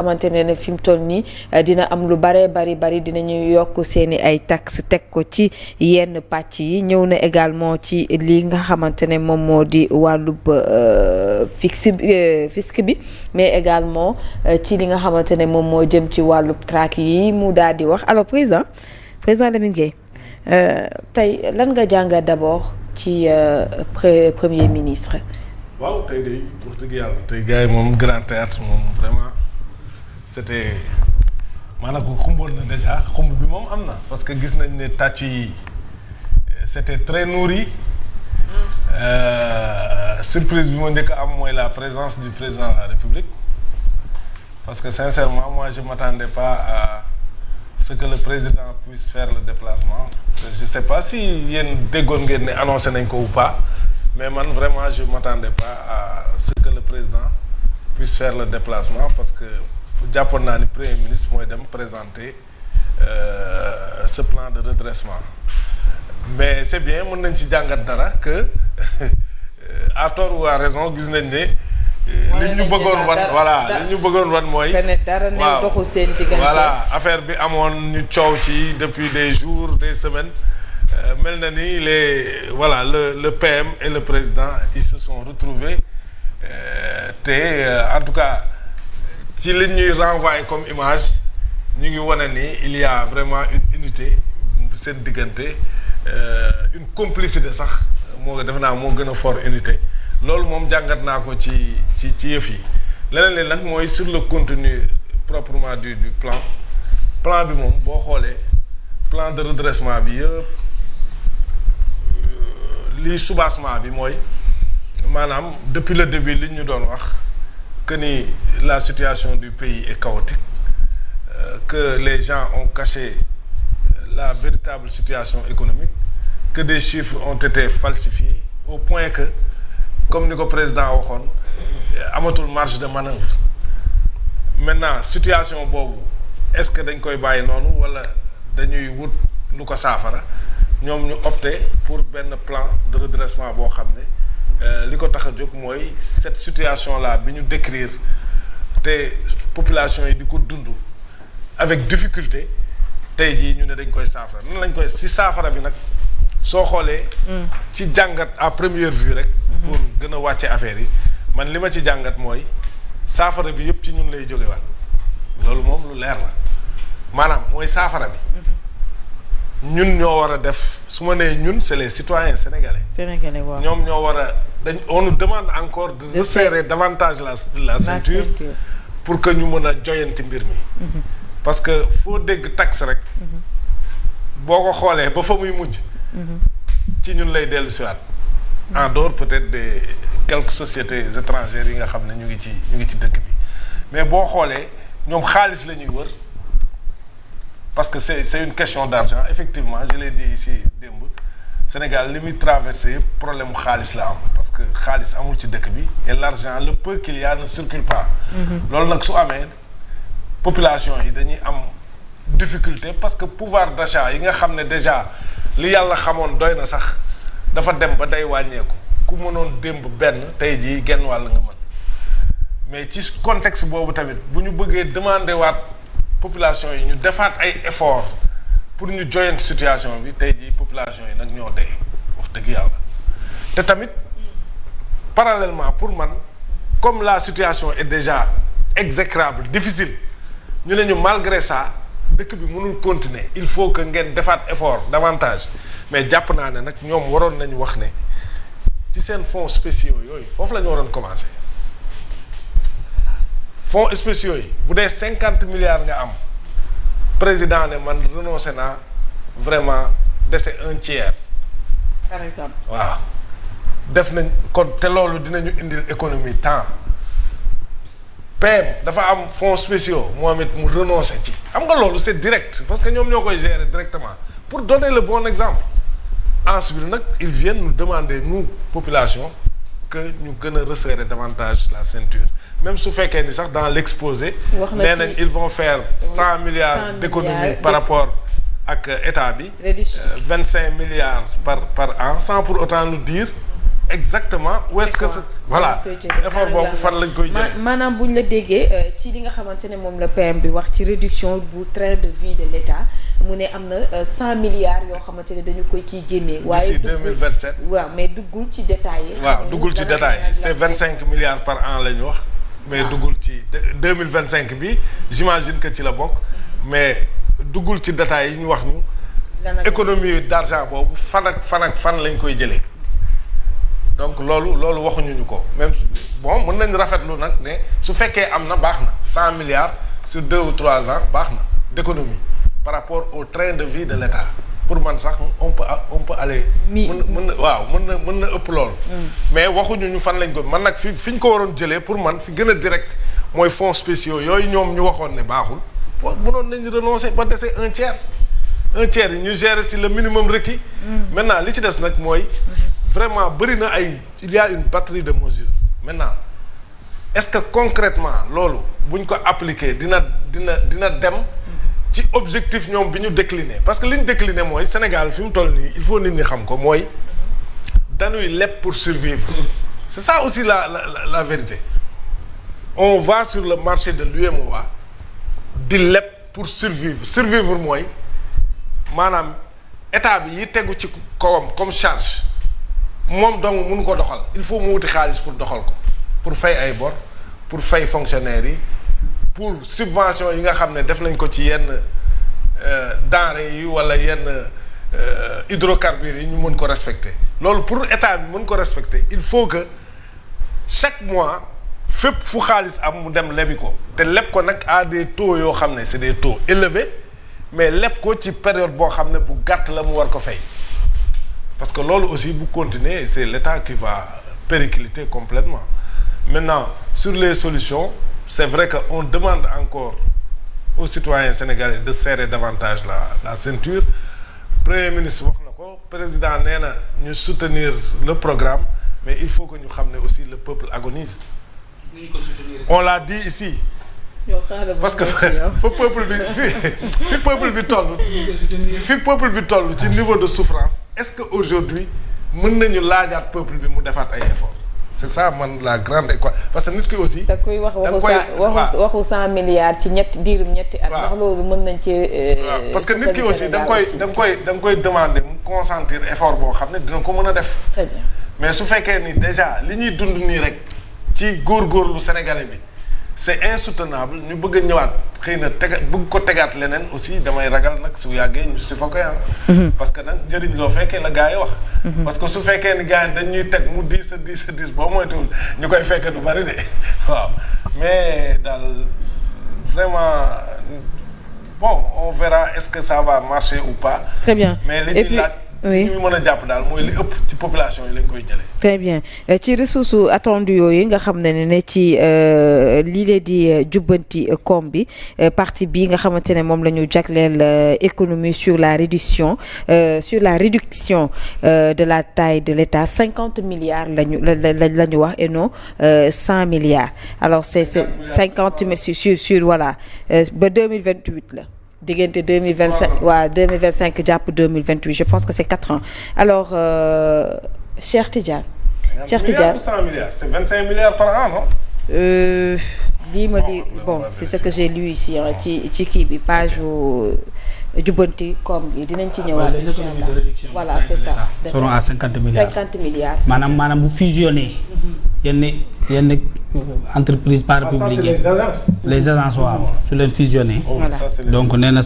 xamante ne fi mu toll nii dina am lu bari dinañu yokk seeni ay taxes teg ko ci yenn pàcc yi ñëw na également ci li nga xamante ne moom moo di wàllub fisc bi mais également ci li nga xamante ne moom moo jëm ci wàllub traque yi mu daal di wax alors président Lamine Gueye tey lan nga jàngat d'abord ci premier ministre. waaw tey de wax dëgg yàlla tey gars yi moom grand théâtre moom vraiment. c'était maanaam ko xumboon na déjà xumb bi moom am na parce que gis nañ ne tàcc yi c'était très nourri surprise bi ma njëkk a am mooy la présence du président de la République parce que sincèrement moi je m'attendais pas à ce que le président puisse faire le déplacement parce que je sais pas si yéen déggoon ngeen ne annoncé nañ ko ou pas mais man vraiment je m'attendais pas à ce que le président puisse faire le déplacement parce que jàppoon naa ni premier ministre mooy dem présenter ce plan de redressement mais c'est bien mën nañ ci jàngat dara que à tort ou à raison gis nañ ne li ñu bëggoon wan li ñu bëggoon wan mooy waaw voilà affaire bi amoon ñu coow ci depuis des jours des semaines mel na ni le PM et le président ils se sont retrouvés en tout cas ci li ñuy renvoyer comme image ñu ngi wane ni il y a vraiment une unité seen diggante une complicité sax moo defe naa moo gën a fort unité loolu moom jàngat naa ko ci yëf yi leneen li nag mooy sur le contenu proprement du plan bi moom boo xoolee plan de redressement bi yëpp lii soubassement bi mooy maanaam depuis le début li ñu doon wax que ni la situation du pays est chaotique que les gens ont caché la véritable situation économique que des chiffres ont été falsifiés au point que comme ni ko président waxoon amatul marge de manœuvre maintenant situation boobu est-ce que dañ koy bàyyi noonu wala dañuy wut lu ko saafara ñoom ñu opté pour benn plan de redressement boo xam ne li ko tax a jóg mooy cette situation là bi ñu décrire te population yi di ko dund avec difficulté tey jii ñu ne dañ koy saafara nan lañ koy si saafara bi nag soo xoolee ci jàngat à première vue rek pour gën a wàcce affaire yi man li ma ci jàngat mooy saafara bi yëpp ci ñun lay jógewaat loolu moom lu leer la maanaam mooy saafara bi ñun ñoo war a def su ma nee ñun c'est les citoyens sénégalais waaw ñoom ñoo war a on nous demande encore de resserrer davantage la ceinture pour que ñu mën a joyanti mbir mi parce que foo dégg taxe rek boo ko xoolee ba fa muy mujj ci ñun lay dellu siwaat en dehors peut-être des quelques sociétés étrangères yi nga xam ne ñu ngi ci dëkk bi mais boo xoolee ñoom xaalis la ñuy wër parce que c'est une question d'argent effectivement je l'ai dit ici démb Sénégal li muy traversé yëpp problème mu xaalis la am parce que xaalis amul ci dëkk bi et l'argent le peu qu'il y a ne circule pas loolu nag su amee population yi dañuy am difficulté parce que pouvoir d'achat yi nga xam ne déjà li yàlla xamoon doy na sax dafa dem ba day wàññeeku ku mënoon démb benn tey jii genn wàll nga mën mais ci contexte boobu tamit bu ñu bëggee demander waat population yi ñu defaat ay efforts pour ñu joyant situation bi tey jii population yi nag ñoo dee wax dëgg yàlla te tamit parallèlement pour man comme la situation est déjà exécrable difficile ñu ne ñu malgré ça dëkk bi mënul continuer il faut que ngeen defaat effort davantage mais jàpp naa ne nag ñoom waroon nañu wax ne ci seen fonds spéciaux yooyu foofu la ñu waroon commencer fonds spéciaux yi bu dee 50 milliards nga am président ne man renoncé naa vraiment dese un tiers. par exemple. waaw def nañ kon te loolu dinañu indil économie temps PM dafa am fonds spéciaux moom it mu renoncé ci xam nga loolu c'est direct parce que ñoom ñoo koy gérer directement pour donner le bon exemple ensuite nag ils viennent nous demander nous population que ñu gën a resserrer davantage la ceinture même su fekkee ni sax dans l'exposé nee nañ ils vont faire 100 milliards d'économies par rapport ak état bi 25 milliards par an sans pour autant nous dire exactement où est-ce que voilà effort boobu fan lañ koy jëlee. maanaam bu ñu la déggee ci li nga xamante ne moom la PM bi wax ci réduction bu train de vie de l'État mu ne am na 100 milliards yoo xamante ne dañu koy ciy génnee. waaye d'ici 2027. waaw mais duggul ci détails yi. waaw duggul ci détails yi c'est 25 milliards par an la ñu wax. mais duggul ci 2025 bi j'imagine que ci la bokk. mais duggul ci détails yi ñu wax ñu. économie d'argent boobu fan ak fan lañ koy jëlee. donc loolu waxuñu ñu ko même bon mën nañ rafetlu nag ne su fekkee am na baax na 100 milliards sur 2 ou 3 ans baax na d'économie par rapport au train de vie de l'État pour man sax on peut aller. mën na ëpp loolu. mais waxuñu ñu fan lañ ko man nag fi ñu ko waroon jëlee pour man fi gën a direct mooy fonds spéciaux yooyu ñoom ñu waxoon ne baaxul mënoon nañ renoncer ba dese un tiers yi ñu gérer si le minimum requis. maintenant li ci des nag mooy. vraiment bëri na il y a une batterie de mesures maintenant est-ce que concrètement loolu buñ ko appliquer dina dem ci objectif ñoom bi ñu décliner parce que li ñu décliner mooy Sénégal fi mu toll nii il faut nit ñi xam ko mooy dañuy leb pour survivre c'est ça aussi la vérité on va sur le marché de l'UEMOA di leb pour survivre mooy maanaam état bi yi tegu ci kawam comme charge moom donc mënu ko doxal il faut mu wuti xaalis pour doxal ko pour fay ay bor pour fay fonctionnaires yi pour subvention yi nga xam ne def nañ ko ci yenn denrées yi wala yenn hydrocarbures yi ñu mën ko respecter loolu pour état bi mën ko respecter il faut que chaque mois fépp fu xaalis am mu dem lebi ko te leb ko nag à des taux yoo xam ne c'est des taux élevés mais leb ko ci période boo xam ne bu gàtt la mu war ko fay parce que loolu aussi bu continuer c'est l'État qui va péricliter complètement maintenant sur les solutions c'est vrai que on demande encore aux citoyens sénégalais de serrer davantage la ceinture premier ministre wax na ko président nee na ñu soutenir le programme mais il faut que ñu xam ne aussi le peuple agonise on l'a dit ici parce que fi peuple bi toll ci niveau de souffrance est-ce que aujourd'hui mën nañu laajaat peuple bi mu defaat ay efforts c'est ça man la grande équation parce que nit ki aussi. da koy waxu 100 milliards ci diirum ñetti at. ndax loolu mën nañ ci. parce que nit ki aussi da nga koy demander mu consentir effort boo xam ne dina ko mën a def. très bien mais su fekkee ni déjà li ñuy dund nii rek ci góorgóorlu sénégalais bi. c'est insoutenable ñu bëgg a ñëwaat xëy na bëgg ko tegaat leneen aussi damay ragal nag su yàggee ñu si fokkee parce que nag njëriñ loo fekkee la gars yi wax parce que su fekkee ni gars yi dañ ñuy teg mu diis boo moytuwul ñu koy fekkee du bari de waaw mais daal vraiment bon on verra est-ce que ça va marcher ou pas. Très bien. mais li ñuy laaj oui ñu mën a jàpp daal mooy li ëpp ci population yi lañ koy jëlee. très bien ci ressources attendues yooyu nga xam ne ci lii lee di jubbanti koom bi partie bi nga xamante ne moom la ñu jagleel économie sur la réduction de la taille de l'État 50 milliards la ñu wax et non 100 milliards alors c'est 50 sur voilà ba 2028 la. diggante 2025 waaw 2025 jàpp 2028 je pense que c'est 4 ans alors Cheikh Tidiane. 100 milliards c'est 25 milliards par an non. lii ma di bon c'est ce que j'ai lu ici ci kii bi page jubbanti koom gi dinañ ci ñëwaat. les économies de réduction. voilà c'est ça. seront à 50 milliards 50 milliards. maanaam bu fusionné. yenn entreprise parapublique les agences waaw su leen fusionné. voilà donc nee na